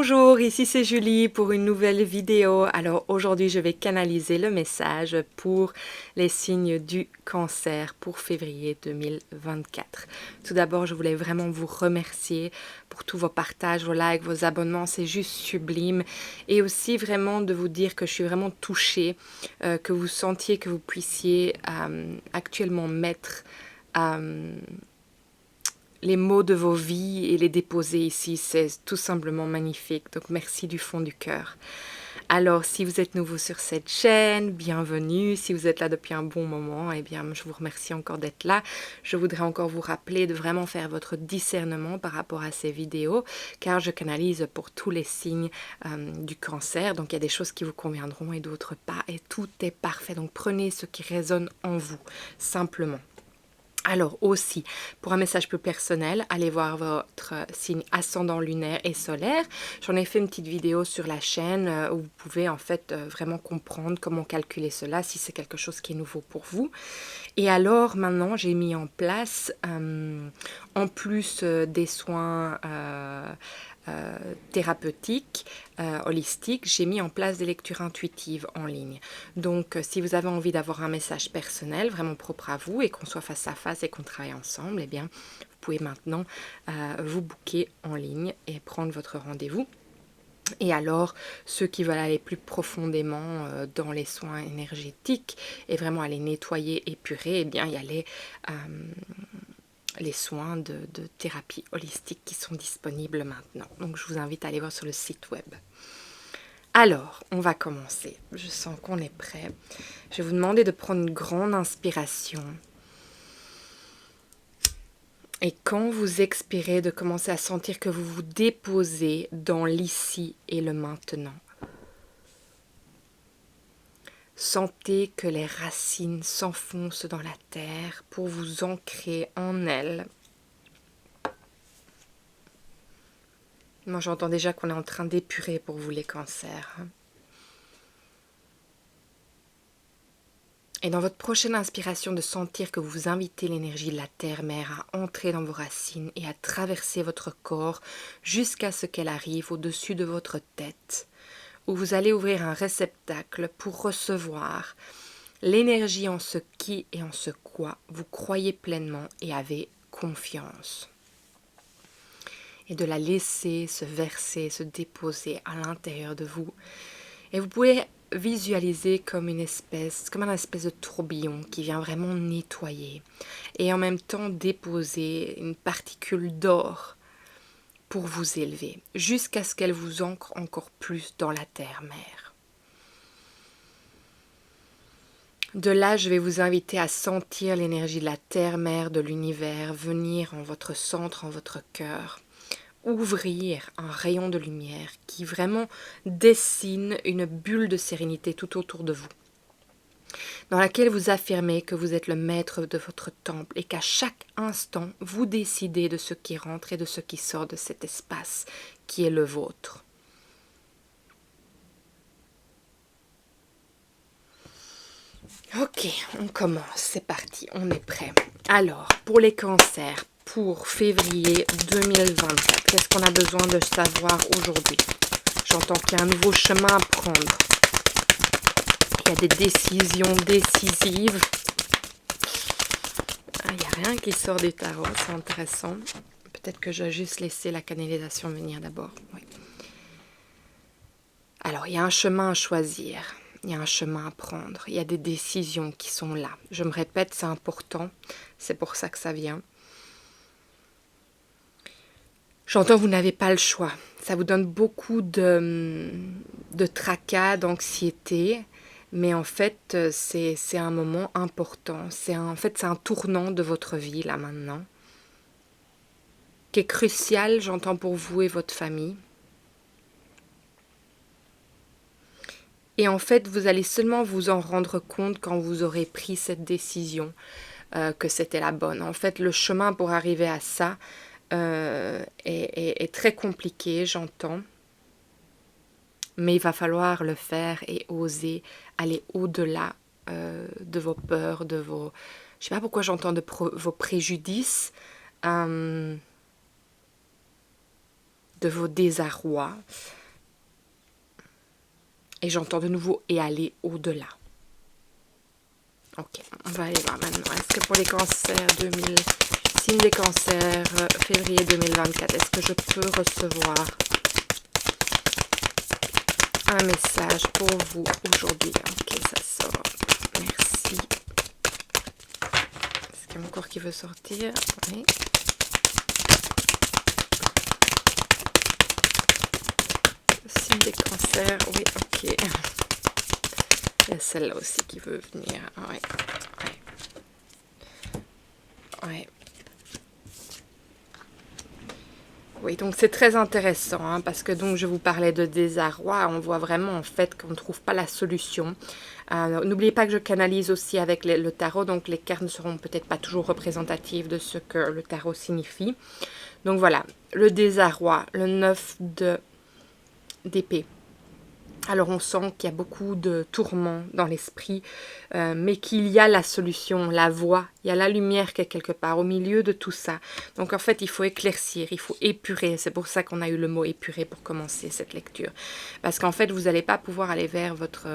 Bonjour, ici c'est Julie pour une nouvelle vidéo. Alors aujourd'hui je vais canaliser le message pour les signes du cancer pour février 2024. Tout d'abord je voulais vraiment vous remercier pour tous vos partages, vos likes, vos abonnements, c'est juste sublime. Et aussi vraiment de vous dire que je suis vraiment touchée, que vous sentiez que vous puissiez actuellement mettre les mots de vos vies et les déposer ici, c'est tout simplement magnifique. Donc merci du fond du cœur. Alors si vous êtes nouveau sur cette chaîne, bienvenue. Si vous êtes là depuis un bon moment, eh bien je vous remercie encore d'être là. Je voudrais encore vous rappeler de vraiment faire votre discernement par rapport à ces vidéos, car je canalise pour tous les signes du cancer. Donc il y a des choses qui vous conviendront et d'autres pas. Et tout est parfait. Donc prenez ce qui résonne en vous, simplement. Alors aussi, pour un message plus personnel, allez voir votre signe ascendant lunaire et solaire. J'en ai fait une petite vidéo sur la chaîne où vous pouvez en fait vraiment comprendre comment calculer cela si c'est quelque chose qui est nouveau pour vous. Et alors maintenant, j'ai mis en place, en plus des soins thérapeutiques, holistiques, j'ai mis en place des lectures intuitives en ligne. Donc si vous avez envie d'avoir un message personnel vraiment propre à vous et qu'on soit face à face et qu'on travaille ensemble, eh bien vous pouvez maintenant vous booker en ligne et prendre votre rendez-vous. Et alors, ceux qui veulent aller plus profondément dans les soins énergétiques et vraiment aller nettoyer, épurer, eh bien il y a les soins de thérapie holistique qui sont disponibles maintenant. Donc je vous invite à aller voir sur le site web. Alors, on va commencer. Je sens qu'on est prêt. Je vais vous demander de prendre une grande inspiration. Et quand vous expirez, de commencer à sentir que vous vous déposez dans l'ici et le maintenant. Sentez que les racines s'enfoncent dans la terre pour vous ancrer en elle. Moi, j'entends déjà qu'on est en train d'épurer pour vous les cancers. Et dans votre prochaine inspiration, de sentir que vous invitez l'énergie de la terre-mère à entrer dans vos racines et à traverser votre corps jusqu'à ce qu'elle arrive au-dessus de votre tête, où vous allez ouvrir un réceptacle pour recevoir l'énergie en ce qui et en ce quoi vous croyez pleinement et avez confiance. Et de la laisser se verser, se déposer à l'intérieur de vous. Et vous pouvez visualiser comme un espèce de tourbillon qui vient vraiment nettoyer et en même temps déposer une particule d'or pour vous élever jusqu'à ce qu'elle vous ancre encore plus dans la terre-mère. De là, je vais vous inviter à sentir l'énergie de la terre-mère, de l'univers, venir en votre centre, en votre cœur. Ouvrir un rayon de lumière qui vraiment dessine une bulle de sérénité tout autour de vous, dans laquelle vous affirmez que vous êtes le maître de votre temple et qu'à chaque instant, vous décidez de ce qui rentre et de ce qui sort de cet espace qui est le vôtre. Ok, on commence, c'est parti, on est prêt. Alors, pour les cancers, pour février 2024, qu'est-ce qu'on a besoin de savoir aujourd'hui? J'entends qu'il y a un nouveau chemin à prendre. Il y a des décisions décisives. Il n'y a rien qui sort du tarot, c'est intéressant. Peut-être que je vais juste laisser la canalisation venir d'abord. Oui. Alors, il y a un chemin à choisir. Il y a un chemin à prendre. Il y a des décisions qui sont là. Je me répète, c'est important. C'est pour ça que ça vient. J'entends que vous n'avez pas le choix. Ça vous donne beaucoup de tracas, d'anxiété. Mais en fait, c'est un moment important. C'est un tournant de votre vie, là, maintenant. Qui est crucial, j'entends, pour vous et votre famille. Et en fait, vous allez seulement vous en rendre compte quand vous aurez pris cette décision que c'était la bonne. En fait, le chemin pour arriver à ça est très compliqué, j'entends. Mais il va falloir le faire et oser aller au-delà de vos peurs, de vos... Je ne sais pas pourquoi j'entends vos préjudices. de vos désarrois. Et j'entends de nouveau et aller au-delà. Ok, on va aller voir maintenant. Est-ce que pour les cancers 2000, signe des cancers, février 2024, est-ce que je peux recevoir un message pour vous aujourd'hui? Ok, ça sort. Merci. Est-ce qu'il y a mon corps qui veut sortir? Oui. Signe des cancers, oui, ok. Il y a celle-là aussi qui veut venir. Ouais. Ouais. Oui, donc c'est très intéressant, hein, parce que donc je vous parlais de désarroi, on voit vraiment en fait qu'on ne trouve pas la solution. N'oubliez pas que je canalise aussi avec le tarot, donc les cartes ne seront peut-être pas toujours représentatives de ce que le tarot signifie. Donc voilà, le désarroi, le 9 d'épée. Alors on sent qu'il y a beaucoup de tourments dans l'esprit, mais qu'il y a la solution, la voie, il y a la lumière qui est quelque part au milieu de tout ça. Donc en fait il faut éclaircir, il faut épurer, c'est pour ça qu'on a eu le mot épurer pour commencer cette lecture. Parce qu'en fait vous n'allez pas pouvoir aller vers votre...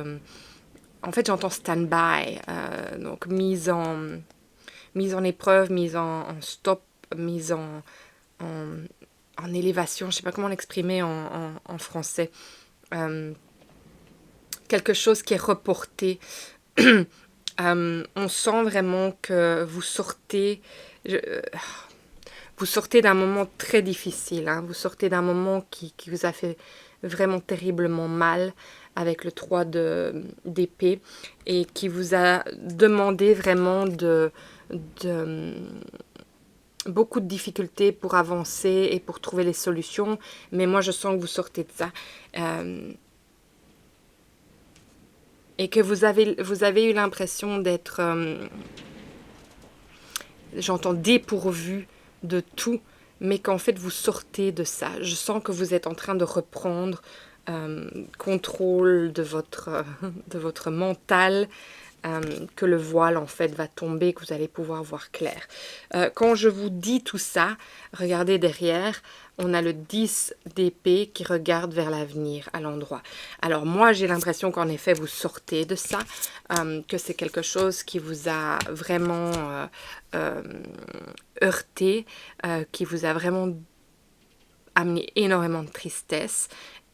en fait j'entends stand-by, donc mise en épreuve, mise en stop, mise en élévation, je ne sais pas comment l'exprimer en français. Quelque chose qui est reporté. On sent vraiment que vous sortez d'un moment très difficile, hein. Vous sortez d'un moment qui vous a fait vraiment terriblement mal avec le 3 d'épée et qui vous a demandé vraiment beaucoup de difficultés pour avancer et pour trouver les solutions. Mais moi, je sens que vous sortez de ça. Et que vous avez eu l'impression d'être, j'entends, dépourvu de tout, mais qu'en fait vous sortez de ça. Je sens que vous êtes en train de reprendre contrôle de votre mental, que le voile en fait va tomber, que vous allez pouvoir voir clair. Quand je vous dis tout ça, regardez derrière, on a le 10 d'épée qui regarde vers l'avenir à l'endroit. Alors moi j'ai l'impression qu'en effet vous sortez de ça, que c'est quelque chose qui vous a vraiment heurté, qui vous a vraiment amené énormément de tristesse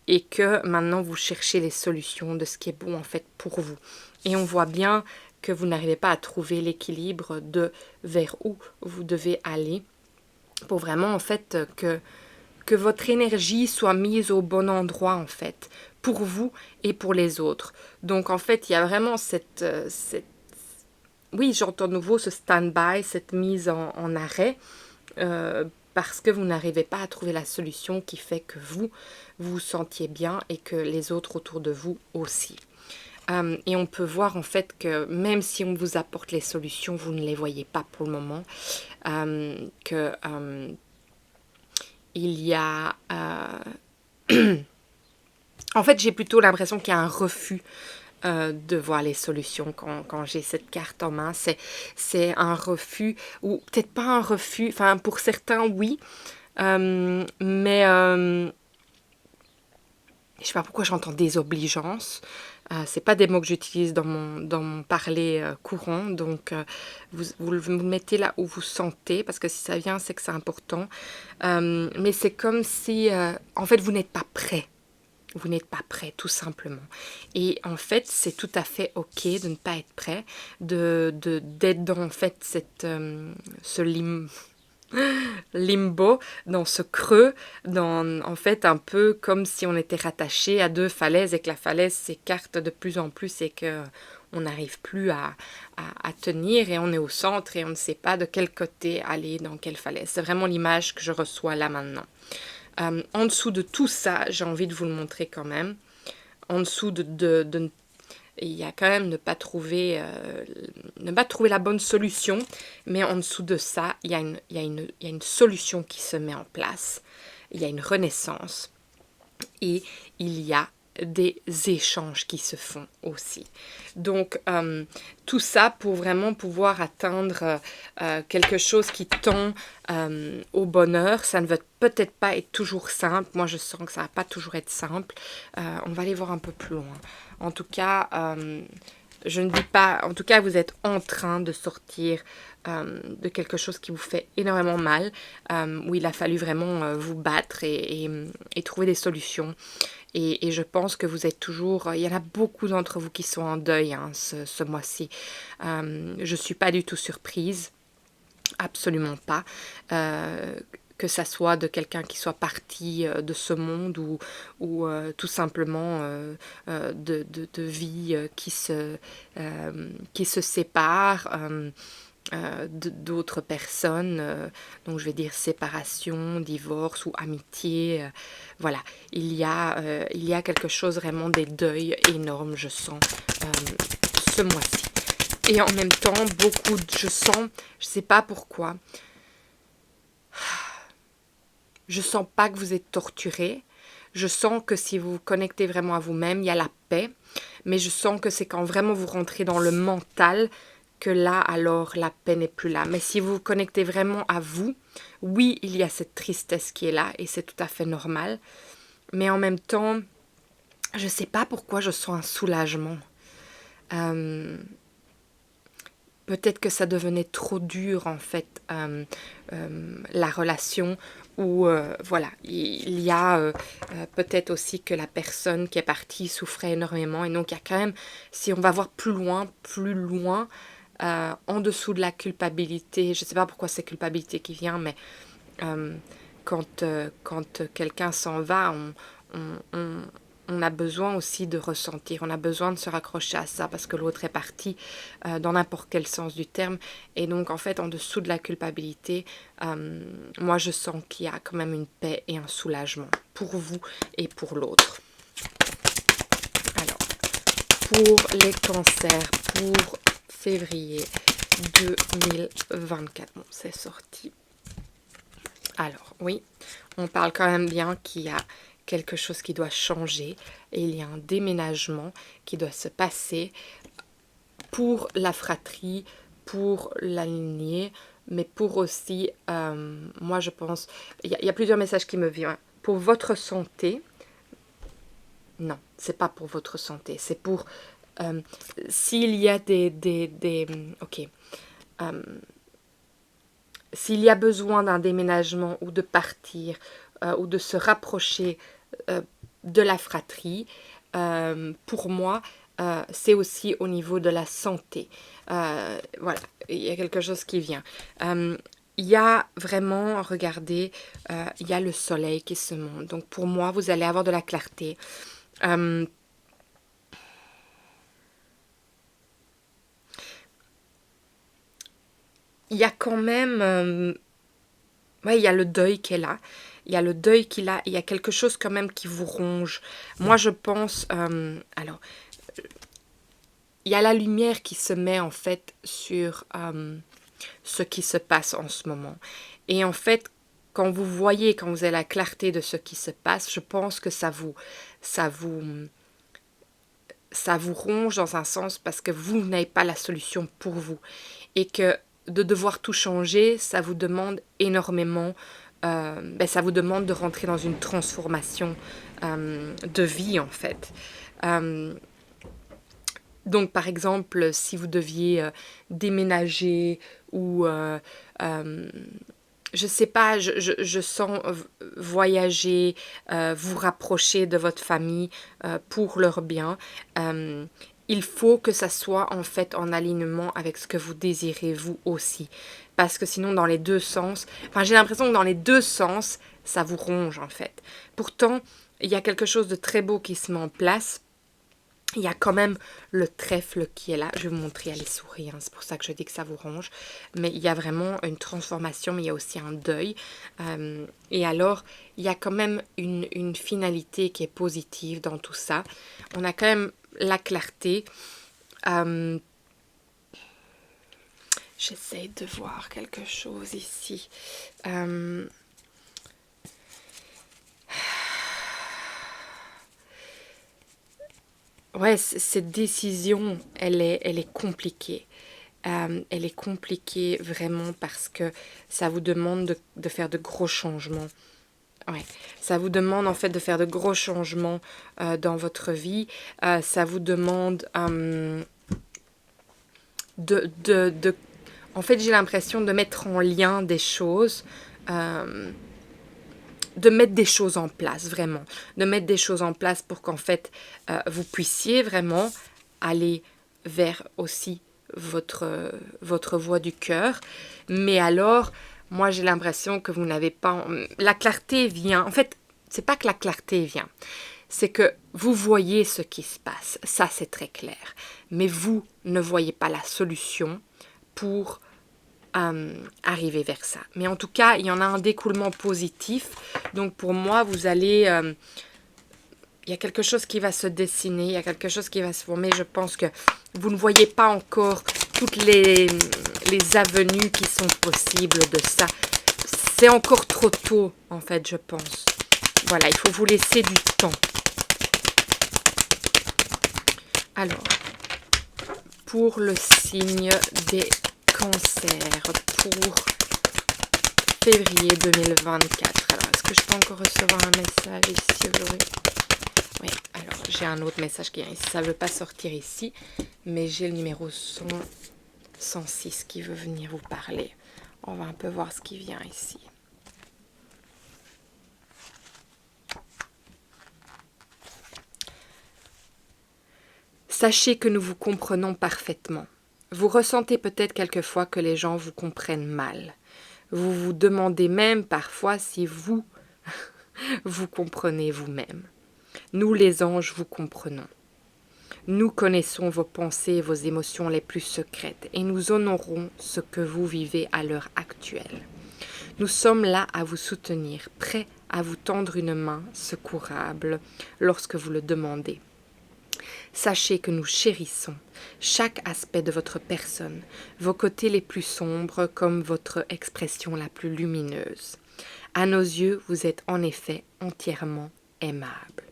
et que maintenant vous cherchez les solutions de ce qui est bon en fait pour vous. Et on voit bien que vous n'arrivez pas à trouver l'équilibre de vers où vous devez aller pour vraiment en fait que votre énergie soit mise au bon endroit en fait, pour vous et pour les autres. Donc en fait il y a vraiment oui, j'entends de nouveau ce stand-by, cette mise en arrêt, parce que vous n'arrivez pas à trouver la solution qui fait que vous vous sentiez bien et que les autres autour de vous aussi. Et on peut voir en fait que même si on vous apporte les solutions, vous ne les voyez pas pour le moment. Il y a... en fait, j'ai plutôt l'impression qu'il y a un refus de voir les solutions quand j'ai cette carte en main. C'est un refus, ou peut-être pas un refus, enfin pour certains oui, mais je sais pas pourquoi j'entends désobligeance. C'est pas des mots que j'utilise dans mon parler courant, donc vous le mettez là où vous sentez, parce que si ça vient, c'est que c'est important. Mais c'est comme si, en fait, vous n'êtes pas prêt. Vous n'êtes pas prêt, tout simplement. Et en fait, c'est tout à fait ok de ne pas être prêt, d'être dans en fait ce limbo, dans ce creux, en fait un peu comme si on était rattaché à deux falaises et que la falaise s'écarte de plus en plus et que on n'arrive plus à tenir et on est au centre et on ne sait pas de quel côté aller, dans quelle falaise. C'est vraiment l'image que je reçois là maintenant. En dessous de tout ça, j'ai envie de vous le montrer quand même. En dessous il y a quand même ne pas trouver la bonne solution, mais en dessous de ça, il y a une solution qui se met en place. Il y a une renaissance et il y a des échanges qui se font aussi. Donc, tout ça pour vraiment pouvoir atteindre quelque chose qui tend au bonheur. Ça ne va peut-être pas être toujours simple. Moi, je sens que ça ne va pas toujours être simple. On va aller voir un peu plus loin. En tout cas, je ne dis pas... En tout cas, vous êtes en train de sortir de quelque chose qui vous fait énormément mal, où il a fallu vraiment vous battre et trouver des solutions. Et je pense que vous êtes toujours... Il y en a beaucoup d'entre vous qui sont en deuil ce mois-ci. Je ne suis pas du tout surprise. Absolument pas. Que ça soit de quelqu'un qui soit parti de ce monde ou tout simplement de vie qui se séparent. D'autres personnes, donc je vais dire séparation, divorce ou amitié, voilà, il y a quelque chose vraiment des deuils énormes, je sens, ce mois-ci. Et en même temps, je sens, je sais pas pourquoi, je sens pas que vous êtes torturé, je sens que si vous vous connectez vraiment à vous-même, il y a la paix, mais je sens que c'est quand vraiment vous rentrez dans le mental, que là, alors, la paix n'est plus là. Mais si vous vous connectez vraiment à vous, oui, il y a cette tristesse qui est là, et c'est tout à fait normal. Mais en même temps, je ne sais pas pourquoi je sens un soulagement. Peut-être que ça devenait trop dur, en fait, la relation, ou voilà, il y a peut-être aussi que la personne qui est partie souffrait énormément. Et donc, il y a quand même, si on va voir plus loin, en dessous de la culpabilité, je ne sais pas pourquoi c'est culpabilité qui vient, mais quand quelqu'un s'en va, on a besoin aussi de ressentir, on a besoin de se raccrocher à ça parce que l'autre est parti dans n'importe quel sens du terme. Et donc en fait, en dessous de la culpabilité, moi je sens qu'il y a quand même une paix et un soulagement pour vous et pour l'autre. Alors, pour les cancers, pour février 2024. Bon, c'est sorti. Alors, oui, on parle quand même bien qu'il y a quelque chose qui doit changer et il y a un déménagement qui doit se passer pour la fratrie, pour la lignée, mais pour aussi, moi je pense, il y a plusieurs messages qui me viennent. Pour votre santé, non, c'est pas pour votre santé, c'est pour... s'il y a ok. S'il y a besoin d'un déménagement ou de partir ou de se rapprocher de la fratrie, pour moi, c'est aussi au niveau de la santé. Voilà, il y a quelque chose qui vient. Il y a vraiment, regardez, il y a le soleil qui se monte. Donc pour moi, vous allez avoir de la clarté. Il y a quand même... ouais, il y a le deuil qui est là. Il y a le deuil qu'il a. Il y a quelque chose quand même qui vous ronge. Moi, je pense... alors, il y a la lumière qui se met en fait sur ce qui se passe en ce moment. Et en fait, quand vous avez la clarté de ce qui se passe, je pense que ça vous ronge dans un sens parce que vous n'avez pas la solution pour vous. Et que de devoir tout changer, ça vous demande énormément, ça vous demande de rentrer dans une transformation de vie en fait. Donc par exemple, si vous deviez déménager ou je sais pas, je sens voyager, vous rapprocher de votre famille pour leur bien. Il faut que ça soit en fait en alignement avec ce que vous désirez vous aussi. Parce que sinon dans les deux sens, enfin j'ai l'impression que dans les deux sens, ça vous ronge en fait. Pourtant, il y a quelque chose de très beau qui se met en place. Il y a quand même le trèfle qui est là. Je vais vous montrer, elle est souris, c'est pour ça que je dis que ça vous ronge. Mais il y a vraiment une transformation, mais il y a aussi un deuil. Et alors, il y a quand même une finalité qui est positive dans tout ça. On a quand même la clarté. J'essaie de voir quelque chose ici. Ouais, cette décision, elle est compliquée. Elle est compliquée vraiment parce que ça vous demande de faire de gros changements. Ouais, ça vous demande en fait de faire de gros changements dans votre vie. Ça vous demande de... En fait, j'ai l'impression de mettre en lien des choses, euh, de mettre des choses en place, vraiment. De mettre des choses en place pour qu'en fait, vous puissiez vraiment aller vers aussi votre voie du cœur. Mais alors, moi, j'ai l'impression que vous n'avez pas... La clarté vient... En fait, c'est pas que la clarté vient. C'est que vous voyez ce qui se passe. Ça, c'est très clair. Mais vous ne voyez pas la solution pour arriver vers ça. Mais en tout cas, il y en a un découlement positif. Donc pour moi, vous allez... il y a quelque chose qui va se dessiner, il y a quelque chose qui va se former. Je pense que vous ne voyez pas encore toutes les avenues qui sont possibles de ça. C'est encore trop tôt, en fait, je pense. Voilà, il faut vous laisser du temps. Alors, pour le signe des cancers, pour février 2024. Alors, est-ce que je peux encore recevoir un message ici aujourd'hui? Oui, alors j'ai un autre message qui vient ici. Ça ne veut pas sortir ici, mais j'ai le numéro 106 qui veut venir vous parler. On va un peu voir ce qui vient ici. Sachez que nous vous comprenons parfaitement. Vous ressentez peut-être quelquefois que les gens vous comprennent mal. Vous vous demandez même parfois si vous vous comprenez vous-même. Nous les anges vous comprenons. Nous connaissons vos pensées et vos émotions les plus secrètes et nous honorons ce que vous vivez à l'heure actuelle. Nous sommes là à vous soutenir, prêts à vous tendre une main secourable lorsque vous le demandez. Sachez que nous chérissons chaque aspect de votre personne, vos côtés les plus sombres comme votre expression la plus lumineuse. À nos yeux, vous êtes en effet entièrement aimable.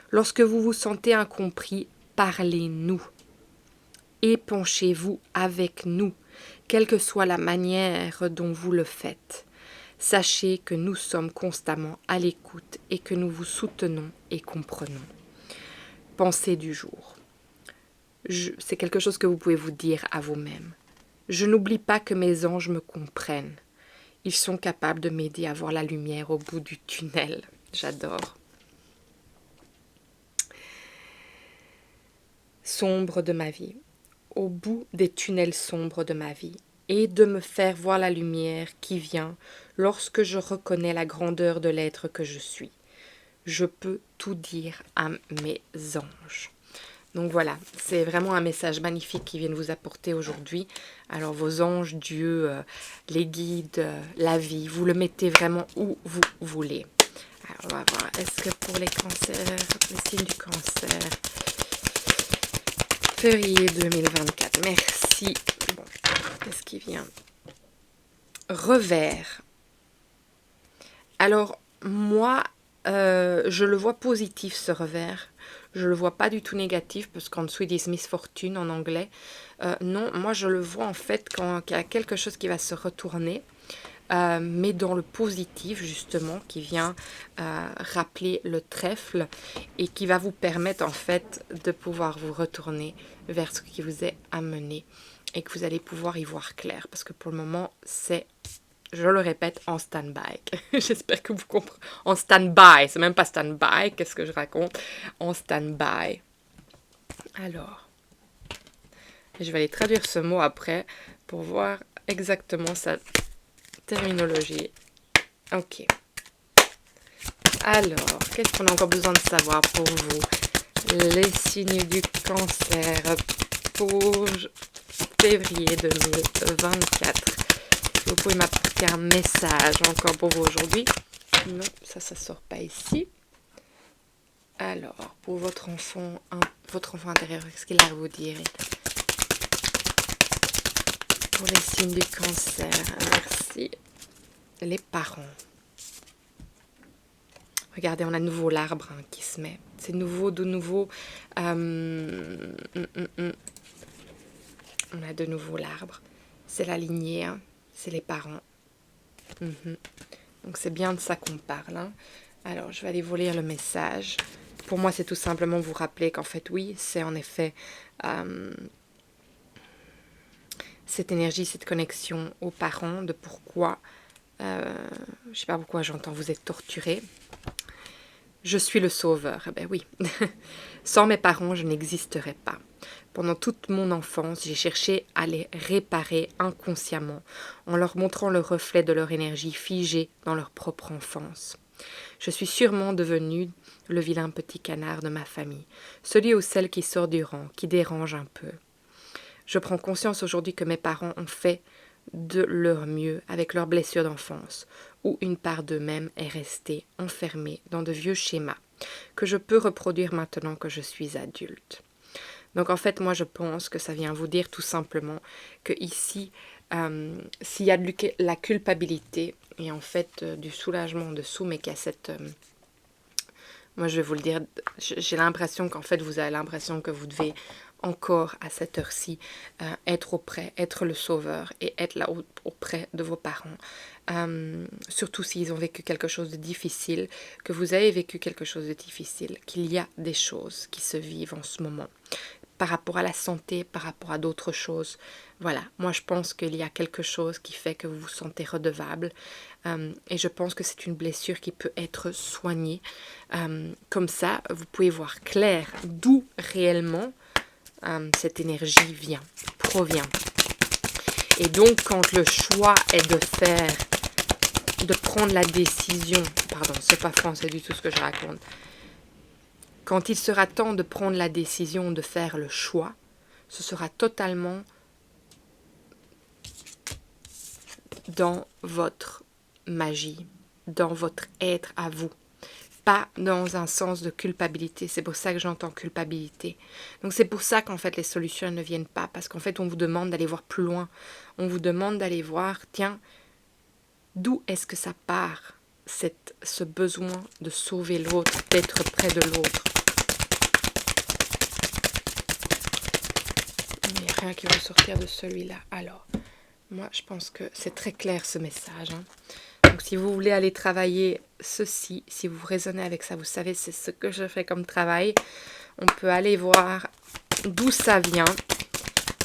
Lorsque vous vous sentez incompris, parlez-nous. Épanchez-vous avec nous, quelle que soit la manière dont vous le faites. Sachez que nous sommes constamment à l'écoute et que nous vous soutenons et comprenons. Pensée du jour. C'est quelque chose que vous pouvez vous dire à vous-même. Je n'oublie pas que mes anges me comprennent. Ils sont capables de m'aider à voir la lumière au bout du tunnel. J'adore. Sombre de ma vie. Au bout des tunnels sombres de ma vie. Et de me faire voir la lumière qui vient lorsque je reconnais la grandeur de l'être que je suis. Je peux tout dire à mes anges. Donc voilà, c'est vraiment un message magnifique qui vient de vous apporter aujourd'hui. Alors vos anges, Dieu, les guides, la vie, vous le mettez vraiment où vous voulez. Alors on va voir, est-ce que pour les cancers, les signes du cancer, février 2024, merci. Bon, qu'est-ce qui vient? Revers. Alors moi, je le vois positif ce revers. Je le vois pas du tout négatif parce qu'en dessous ils disent misfortune en anglais. Non, moi je le vois en fait quand il y a quelque chose qui va se retourner, mais dans le positif justement, qui vient rappeler le trèfle et qui va vous permettre en fait de pouvoir vous retourner vers ce qui vous est amené et que vous allez pouvoir y voir clair parce que pour le moment c'est... Je le répète, en stand-by. J'espère que vous comprenez. En stand-by, c'est même pas stand-by, qu'est-ce que je raconte? En stand-by. Alors, je vais aller traduire ce mot après pour voir exactement sa terminologie. Ok. Alors, qu'est-ce qu'on a encore besoin de savoir pour vous? Les signes du cancer pour février 2024. Vous pouvez m'apporter un message encore pour vous aujourd'hui. Non, ça sort pas ici. Alors, pour votre enfant intérieur, qu'est-ce qu'il a à vous dire? Pour les signes du cancer, merci. Les parents. Regardez, on a de nouveau l'arbre hein, qui se met. C'est nouveau, de nouveau. On a de nouveau l'arbre. C'est la lignée, hein, c'est les parents. Donc c'est bien de ça qu'on parle. Hein. Alors, je vais aller vous lire le message. Pour moi, c'est tout simplement vous rappeler qu'en fait, oui, c'est en effet cette énergie, cette connexion aux parents, de pourquoi, je ne sais pas pourquoi j'entends, vous êtes torturé. Je suis le sauveur. Eh bien oui, sans mes parents, je n'existerais pas. Pendant toute mon enfance, j'ai cherché à les réparer inconsciemment, en leur montrant le reflet de leur énergie figée dans leur propre enfance. Je suis sûrement devenu le vilain petit canard de ma famille, celui ou celle qui sort du rang, qui dérange un peu. Je prends conscience aujourd'hui que mes parents ont fait de leur mieux avec leurs blessures d'enfance, où une part d'eux-mêmes est restée enfermée dans de vieux schémas que je peux reproduire maintenant que je suis adulte. Donc en fait, moi je pense que ça vient vous dire tout simplement que ici, s'il y a de la culpabilité et en fait du soulagement dessous, mais qu'il y a cette... moi je vais vous le dire, j'ai l'impression qu'en fait vous avez l'impression que vous devez encore à cette heure-ci être auprès, être le sauveur et être là auprès de vos parents. Surtout s'ils ont vécu quelque chose de difficile, que vous avez vécu quelque chose de difficile, qu'il y a des choses qui se vivent en ce moment. Par rapport à la santé, par rapport à d'autres choses. Voilà, moi je pense qu'il y a quelque chose qui fait que vous vous sentez redevable et je pense que c'est une blessure qui peut être soignée. Comme ça, vous pouvez voir clair d'où réellement cette énergie provient. Et donc quand le choix est de prendre la décision, pardon, c'est pas français du tout ce que je raconte, quand il sera temps de prendre la décision de faire le choix, ce sera totalement dans votre magie, dans votre être à vous, pas dans un sens de culpabilité. C'est pour ça que j'entends culpabilité. Donc c'est pour ça qu'en fait les solutions ne viennent pas, parce qu'en fait on vous demande d'aller voir plus loin. On vous demande d'aller voir, tiens, d'où est-ce que ça part, ce besoin de sauver l'autre, d'être près de l'autre. Il n'y a rien qui va sortir de celui-là. Alors, moi, je pense que c'est très clair ce message. Hein. Donc, si vous voulez aller travailler ceci, si vous raisonnez avec ça, vous savez, c'est ce que je fais comme travail. On peut aller voir d'où ça vient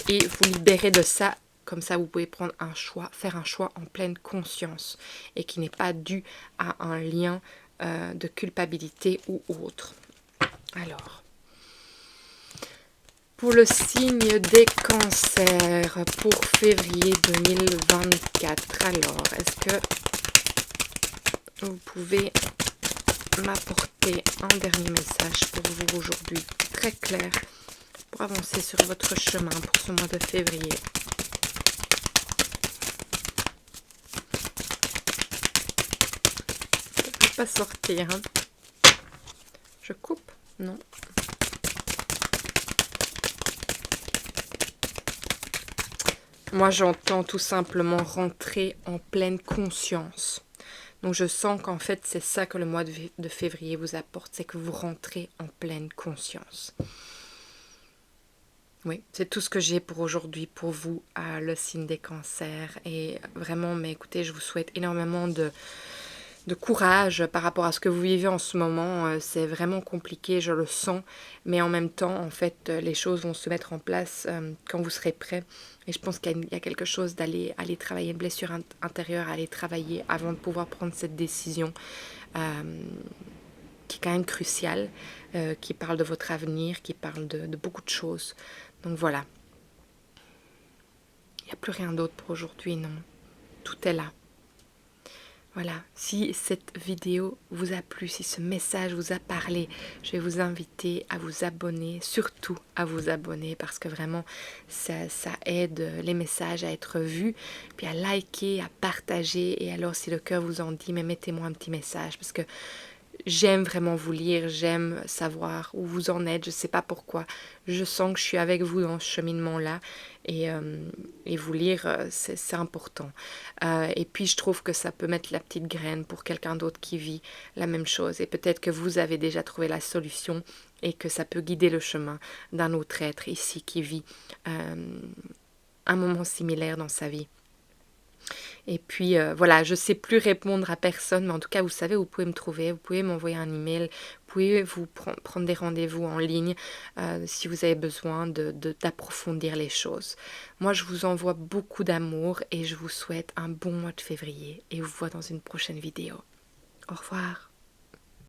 et vous libérer de ça. Comme ça, vous pouvez prendre un choix, faire un choix en pleine conscience et qui n'est pas dû à un lien de culpabilité ou autre. Alors, pour le signe des cancers pour février 2024, alors, est-ce que vous pouvez m'apporter un dernier message pour vous aujourd'hui, très clair, pour avancer sur votre chemin pour ce mois de février? Ça ne peut pas sortir. Hein. Je coupe? Non. Moi, j'entends tout simplement rentrer en pleine conscience. Donc, je sens qu'en fait, c'est ça que le mois de février vous apporte, c'est que vous rentrez en pleine conscience. Oui, c'est tout ce que j'ai pour aujourd'hui, pour vous, le signe des cancers. Et vraiment, mais écoutez, je vous souhaite énormément de courage par rapport à ce que vous vivez en ce moment. C'est vraiment compliqué, je le sens, mais en même temps, en fait, les choses vont se mettre en place quand vous serez prêt. Et je pense qu'il y a quelque chose d'aller travailler une blessure intérieure, aller travailler avant de pouvoir prendre cette décision qui est quand même cruciale, qui parle de votre avenir, qui parle de beaucoup de choses. Donc voilà. Il n'y a plus rien d'autre pour aujourd'hui, non. Tout est là. Voilà, si cette vidéo vous a plu, si ce message vous a parlé, je vais vous inviter à vous abonner, surtout à vous abonner parce que vraiment ça aide les messages à être vus, puis à liker, à partager et alors si le cœur vous en dit, mais mettez-moi un petit message parce que j'aime vraiment vous lire, j'aime savoir où vous en êtes, je ne sais pas pourquoi. Je sens que je suis avec vous dans ce cheminement-là et vous lire, c'est important. Et puis je trouve que ça peut mettre la petite graine pour quelqu'un d'autre qui vit la même chose. Et peut-être que vous avez déjà trouvé la solution et que ça peut guider le chemin d'un autre être ici qui vit un moment similaire dans sa vie. Et puis voilà, je ne sais plus répondre à personne, mais en tout cas, vous savez, vous pouvez me trouver, vous pouvez m'envoyer un email, vous pouvez vous prendre des rendez-vous en ligne si vous avez besoin d'approfondir les choses. Moi, je vous envoie beaucoup d'amour et je vous souhaite un bon mois de février et vous vois dans une prochaine vidéo. Au revoir.